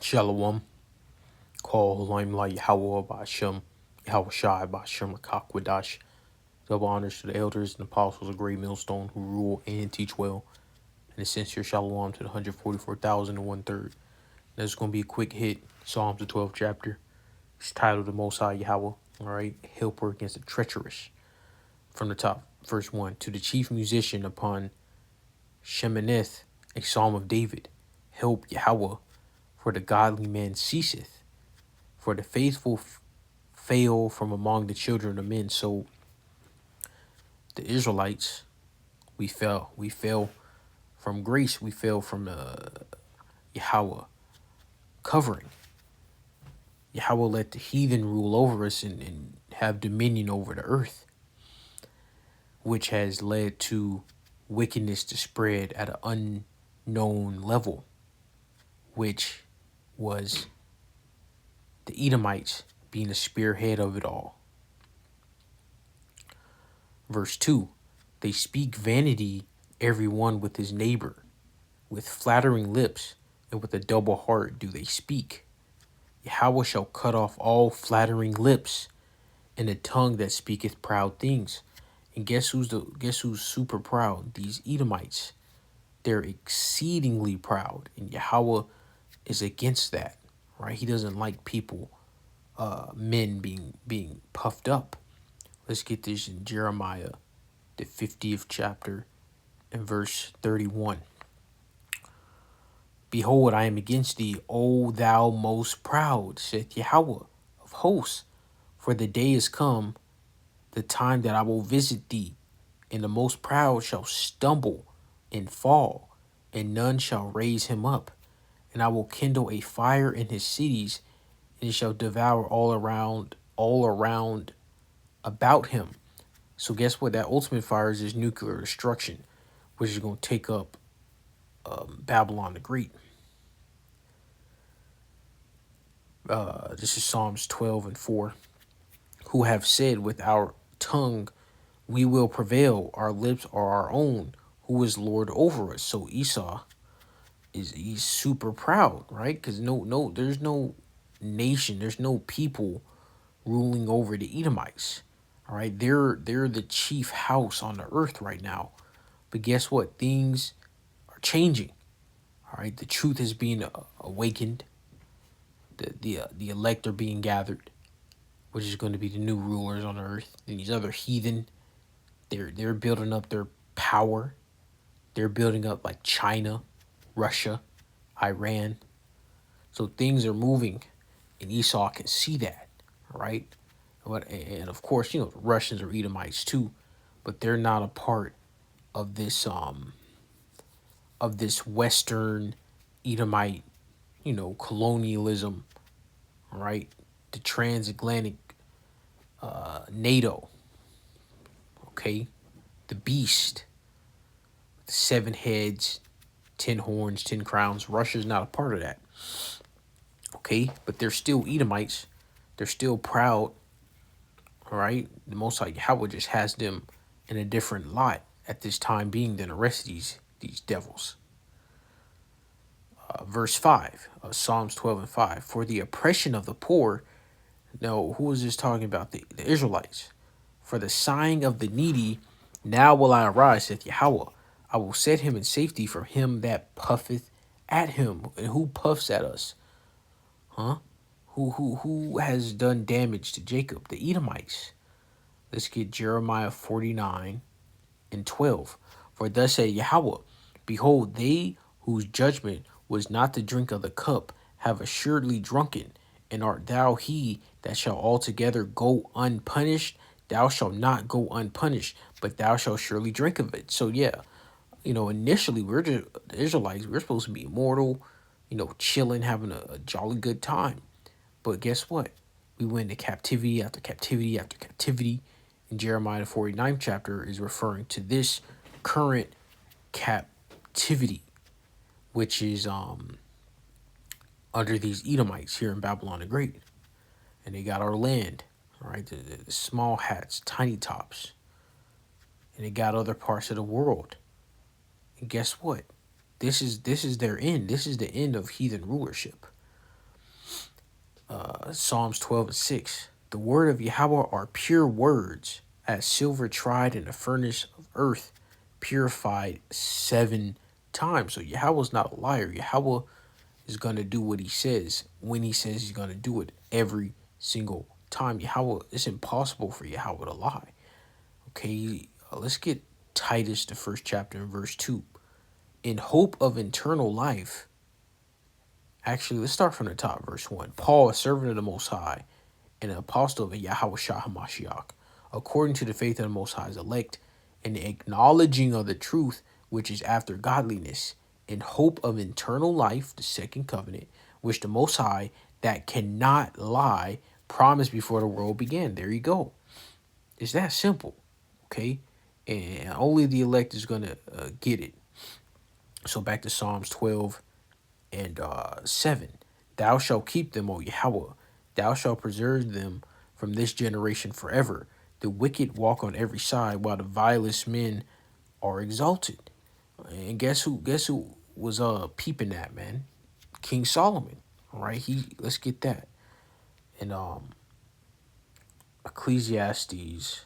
Shalom, call Limelight Yahweh Bashem, Yahweh Shai Bashem Akakwadash. Double honors to the elders and apostles of Great Millstone who rule and teach well. And a sincere shalom to the 144,000 and one third. That's going to be a quick hit. Psalms, the 12th chapter. It's titled The Most High Yahweh. All right. Helper against the treacherous. From the top, verse 1. To the chief musician upon Sheminith, a psalm of David. Help Yahweh, for the godly man ceaseth. For the faithful fail from among the children of men. So the Israelites, we fell. We fell from grace. We fell from Yahweh covering. Yahweh let the heathen rule over us and have dominion over the earth, which has led to wickedness to spread at an unknown level, which was the Edomites being the spearhead of it all. Verse 2, they speak vanity, every one with his neighbor. With flattering lips and with a double heart do they speak. Yahweh shall cut off all flattering lips and the tongue that speaketh proud things. And guess who's super proud? These Edomites. They're exceedingly proud, and Yahweh is against that, right? He doesn't like people, men being puffed up. Let's get this in Jeremiah, the 50th chapter, and verse 31. Behold, I am against thee, O thou most proud, saith Yahweh of hosts. For the day is come, the time that I will visit thee, and the most proud shall stumble and fall, and none shall raise him up. And I will kindle a fire in his cities, and it shall devour all around about him. So guess what? That ultimate fire is this nuclear destruction, which is going to take up Babylon the Great. This is Psalms 12 and 4. Who have said with our tongue, we will prevail. Our lips are our own. Who is Lord over us? So Esau he's super proud, right? Because there's no nation, there's no people ruling over the Edomites. All right, they're the chief house on the earth right now. But guess what? Things are changing. All right, the truth is being awakened. The elect are being gathered, which is going to be the new rulers on the earth. And these other heathen, they're building up their power. They're building up like China, Russia, Iran. So things are moving, and Esau can see that, right? And of course, the Russians are Edomites too, but they're not a part of this Western Edomite, colonialism, right? The transatlantic NATO, okay? The beast, the 7 heads, 10 horns, 10 crowns. Russia's not a part of that, okay? But they're still Edomites. They're still proud, all right? The Most High Yahweh just has them in a different lot at this time being than the rest of these devils. Verse 5, Psalms 12 and 5. For the oppression of the poor. Now, who is this talking about? The Israelites. For the sighing of the needy, now will I arise, saith Yahweh. I will set him in safety from him that puffeth at him. And who puffs at us? Huh? Who has done damage to Jacob? The Edomites. Let's get Jeremiah 49 and 12. For thus saith Yahweh, behold, they whose judgment was not to drink of the cup have assuredly drunken, and art thou he that shall altogether go unpunished? Thou shalt not go unpunished, but thou shalt surely drink of it. So yeah, initially the Israelites, we're supposed to be immortal, chilling, having a jolly good time. But guess what? We went into captivity after captivity after captivity. And Jeremiah the 49th chapter is referring to this current captivity, which is under these Edomites here in Babylon the Great. And they got our land, all right, the small hats, tiny tops. And they got other parts of the world. And guess what? This is their end. This is the end of heathen rulership. Psalms 12:6. The word of Yahweh are pure words, as silver tried in the furnace of earth, purified 7 times. So Yahweh's not a liar. Yahweh is going to do what he says when he says he's going to do it every single time. Yahweh, it's impossible for Yahweh to lie. Okay, let's get Titus, the first chapter, and verse 2. In hope of eternal life. Actually, let's start from the top, verse 1. Paul, a servant of the Most High, and an apostle of Yahweh Shah HaMashiach, according to the faith of the Most High's elect, and the acknowledging of the truth which is after godliness, in hope of eternal life, the second covenant, which the Most High, that cannot lie, promised before the world began. There you go. It's that simple, okay? And only the elect is going to get it. So back to Psalms 12 and 7. Thou shalt keep them, O Yahweh. Thou shalt preserve them from this generation forever. The wicked walk on every side, while the vilest men are exalted. And guess who? Guess who was peeping that, man? King Solomon. All right, let's get that. And Ecclesiastes,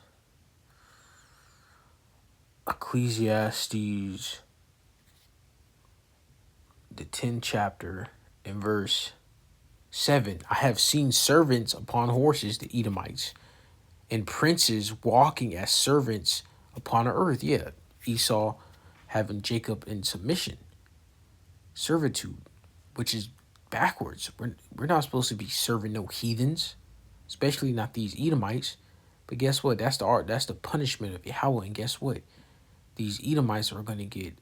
the 10th chapter, in verse 7. I have seen servants upon horses, the Edomites, and princes walking as servants upon the earth. Yeah, Esau having Jacob in submission, servitude, which is backwards. We're not supposed to be serving no heathens, especially not these Edomites. But guess what? That's the punishment of Yahweh. And guess what? These Edomites are going to get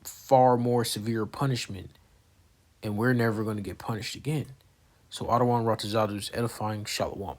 far more severe punishment, and we're never going to get punished again. So Adawan Ratazadu is edifying. Shalom.